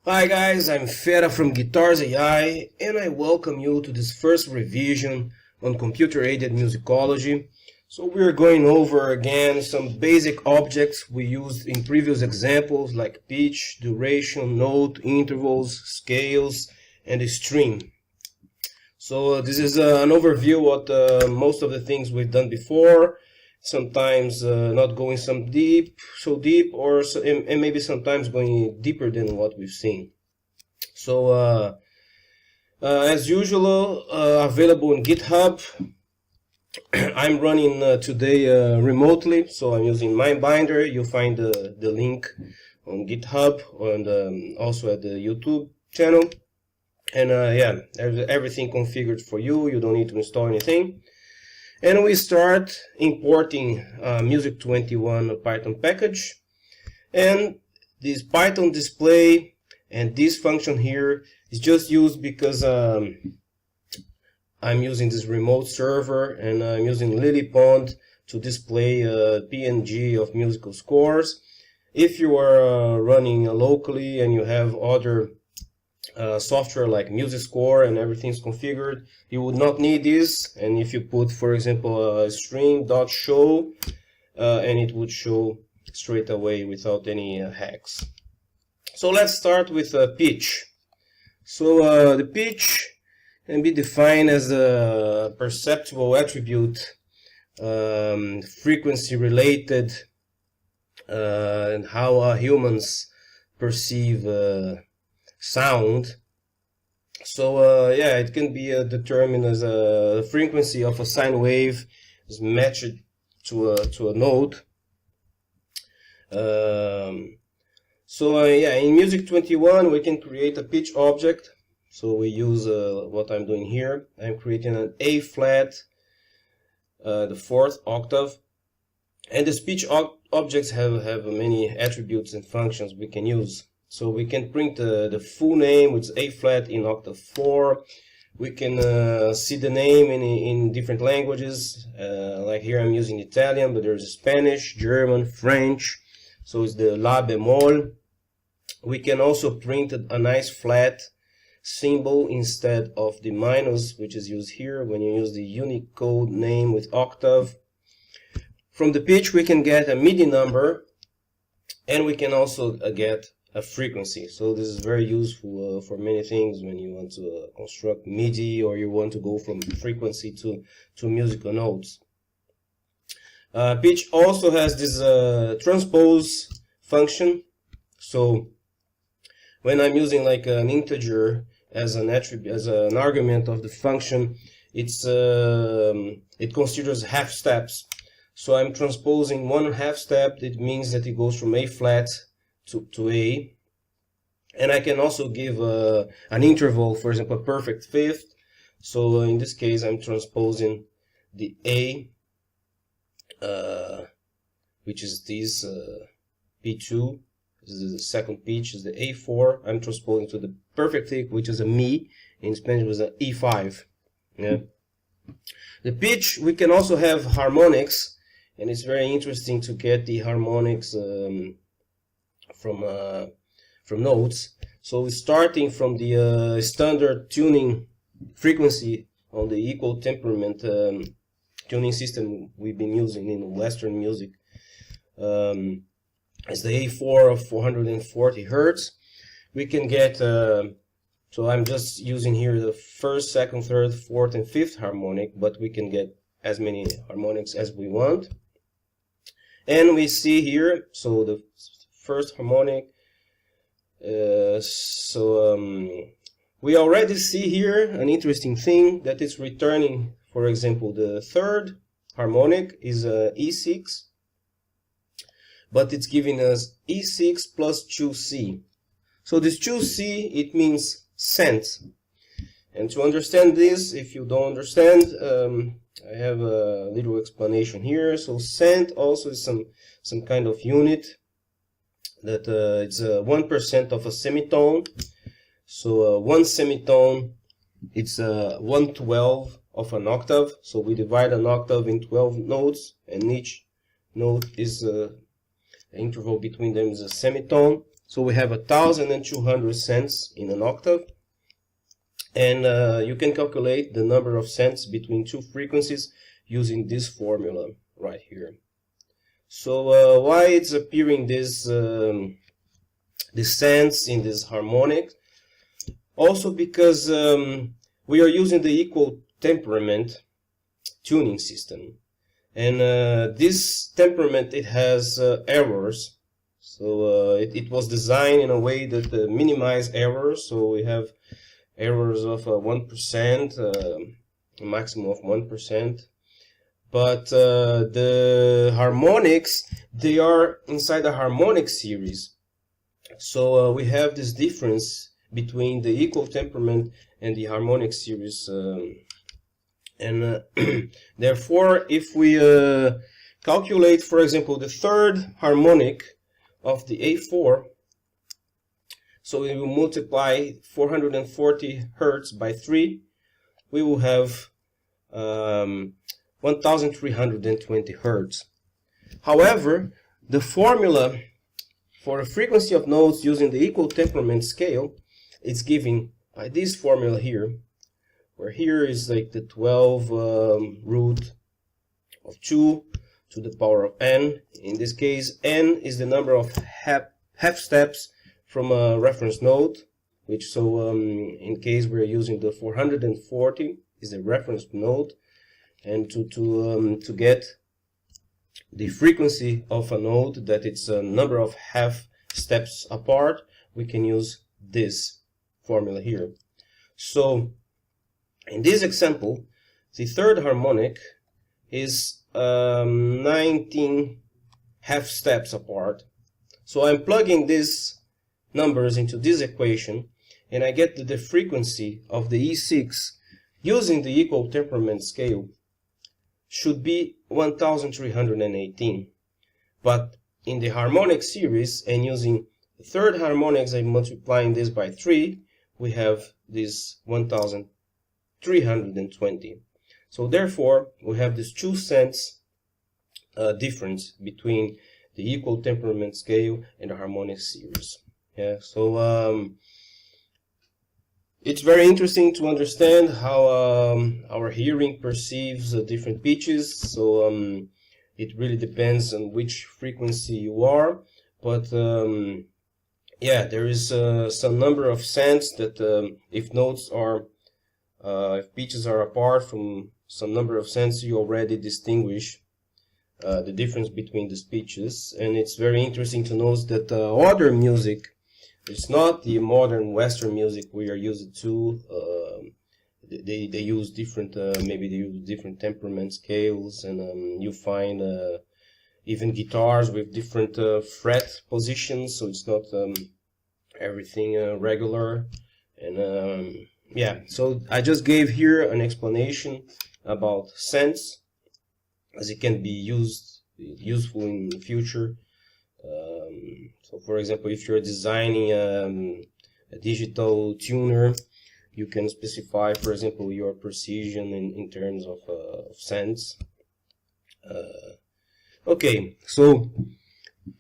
Hi guys, I'm Fera from Guitars AI and I welcome you to this first revision on computer-aided musicology. So we're going over again some basic objects we used in previous examples like pitch, duration, note, intervals, scales, and a string. So this is an overview of most of the things we've done before. Sometimes not going so deep, and maybe sometimes going deeper than what we've seen. So as usual, available in GitHub. I'm running today remotely, so I'm using MindBinder. You'll find the link on GitHub and also at the YouTube channel. And yeah, everything configured for you. You don't need to install anything. And we start importing Music21 Python package. And this Python display and this function here is just used because I'm using this remote server and I'm using LilyPond to display a PNG of musical scores. If you are running locally and you have other software like MusicScore and everything's configured, you would not need this. And if you put, for example, a string.show, and it would show straight away without any hacks. So let's start with pitch. So the pitch can be defined as a perceptual attribute, frequency related, and how humans perceive sound. So yeah, it can be determined as a frequency of a sine wave is matched to a note. So yeah, in Music21 we can create a pitch object. So we use what I'm doing here. I'm creating an A flat, the fourth octave, and the pitch objects have many attributes and functions we can use. So we can print the full name, which is A flat in octave 4. We can see the name in different languages. Like here I'm using Italian, but there's Spanish, German, French. So it's the La bemol. We can also print a nice flat symbol instead of the minus, which is used here when you use the Unicode name with octave. From the pitch we can get a MIDI number, and we can also get a frequency. So this is very useful for many things when you want to construct MIDI or you want to go from frequency to musical notes. Pitch also has this transpose function. So when I'm using like an integer as an attribute, as an argument of the function, it considers half steps. So I'm transposing one half step. It means that it goes from A flat to A. And I can also give an interval, for example, a perfect fifth. So in this case, I'm transposing the A, which is this P2. This is the second pitch, is the A4. I'm transposing to the perfect fifth, which is a Mi. In Spanish, was an E5. Yeah. The pitch, we can also have harmonics, and it's very interesting to get the harmonics from notes. So starting from the standard tuning frequency on the equal temperament tuning system we've been using in Western music, is the A4 of 440 Hertz. We can get, so I'm just using here the first, second, third, fourth, and fifth harmonic, but we can get as many harmonics as we want. And we see here, so the first harmonic, we already see here an interesting thing that is returning. For example, the third harmonic is E6, but it's giving us E6 plus 2C. So this 2C, it means cent. And to understand this, if you don't understand, I have a little explanation here. So cent also is some kind of unit that it's 1% of a semitone. So one semitone, it's 1/12 of an octave. So we divide an octave in 12 notes, and each note is the interval between them is a semitone. So we have 1,200 cents in an octave, and you can calculate the number of cents between two frequencies using this formula right here. So why it's appearing this cents in this harmonic? Also because we are using the equal temperament tuning system, and this temperament, it has errors. So it was designed in a way that minimize errors. So we have errors of 1%, a maximum of 1%. But the harmonics, they are inside the harmonic series. So we have this difference between the equal temperament and the harmonic series. Therefore, if we calculate, for example, the third harmonic of the A4, so we will multiply 440 Hertz by 3, we will have 1,320 Hertz. However, the formula for a frequency of notes using the equal temperament scale is given by this formula here, where here is like the 12 root of 2 to the power of n. In this case, n is the number of half steps from a reference note, which, so in case we're using the 440 is the reference note, and to get the frequency of a note that it's a number of half steps apart, we can use this formula here. So in this example, the third harmonic is 19 half steps apart. So I'm plugging these numbers into this equation, and I get the frequency of the E6 using the equal temperament scale should be 1,318. But in the harmonic series, and using the third harmonics and multiplying this by 3, we have this 1,320. So therefore, we have this 2 cents difference between the equal temperament scale and the harmonic series. Yeah, so it's very interesting to understand how our hearing perceives different pitches. So it really depends on which frequency you are, but yeah, there is some number of cents that if notes are if pitches are apart from some number of cents, you already distinguish the difference between these pitches. And it's very interesting to note that other music, it's not the modern Western music we are used to. They use different, maybe they use different temperament scales, and you find even guitars with different fret positions. So it's not everything regular. And yeah, so I just gave here an explanation about cents, as it can be useful in the future. So for example, if you're designing a digital tuner, you can specify, for example, your precision in terms of cents. Okay, so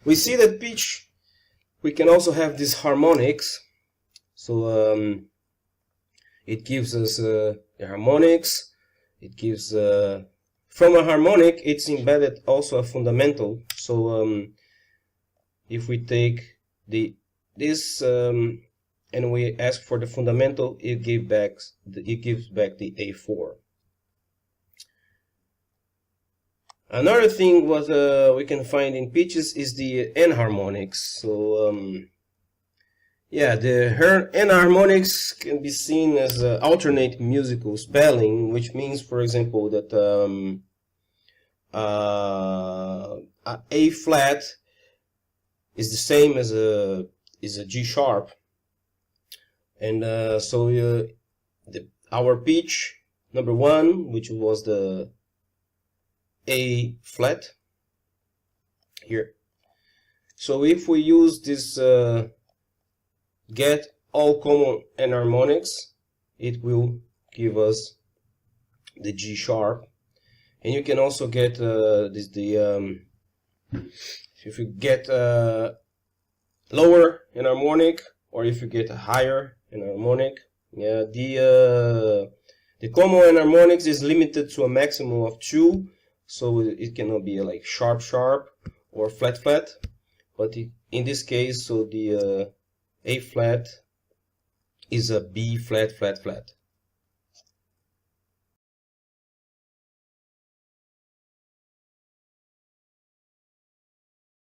we see that pitch, we can also have these harmonics. So it gives us the harmonics. It gives from a harmonic, it's embedded also a fundamental. So if we take this and we ask for the fundamental, it gives back the A4. Another thing what we can find in pitches is the enharmonics. So yeah, the enharmonics can be seen as alternate musical spelling, which means, for example, that A flat is the same as a G sharp, and so our pitch number 1, which was the A flat here. So if we use this get all common enharmonics, it will give us the G sharp, and you can also get if you get lower enharmonic, or if you get a higher enharmonic. Yeah, the common enharmonics is limited to a maximum of 2, so it cannot be like sharp sharp or flat flat. But in this case, so the A flat is a B flat flat flat.